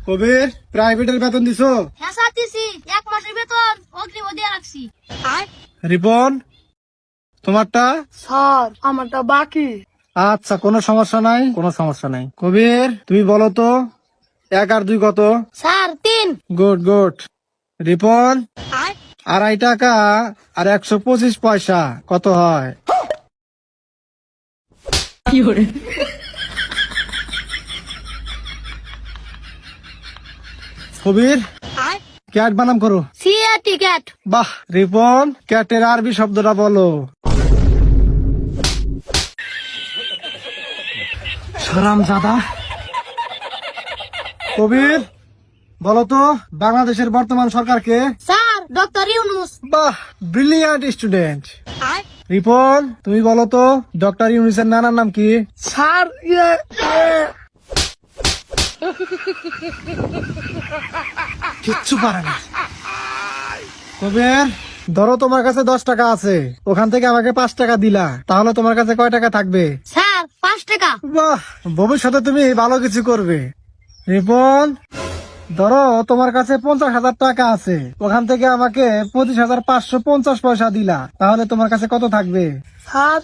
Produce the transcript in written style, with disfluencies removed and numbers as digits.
কবির, প্রাইভেটের বেতন দিছো? হ্যাঁ স্যার দিছি, 1 মাসের বেতন অগ্রিম দিয়ে রাখছি। রিপন, তোমারটা? স্যার আমারটা বাকি। আচ্ছা, কোনো সমস্যা নাই, কোনো সমস্যা নাই। কবির, তুমি বলো তো 1 আর 2 কত? স্যার 3। Good good. রিপন, 2.5 টাকা আর 125 পয়সা কত হয়? কবির, ক্যাট বানাম করো। CA ticket. বাহ রিপন, ক্যাটের আরবি শব্দটা বলো। হারামজাদা। কবির, বলো তো বাংলাদেশের বর্তমান সরকারকে? Sir doctor Yunus. বাহ, ব্রিলিয়ান্ট স্টুডেন্ট। রিপন, তুমি বলো তো ডক্টর ইউনুসের নানার নাম কি? স্যার কিচ্ছু পারে না। কবির, ধরো তোমার কাছে 10 টাকা আছে, ওখান থেকে আমাকে 5 টাকা দিলা, তাহলে তোমার কাছে কয় টাকা থাকবে? স্যার 5 টাকা। বাহ, ভবিষ্যতে তুমি ভালো কিছু করবে। রিপন, ধরো তোমার কাছে 50,000 টাকা আছে, ওখান থেকে আমাকে 25,550 পয়সা দিলা, তাহলে তোমার কাছে কত থাকবে? স্যার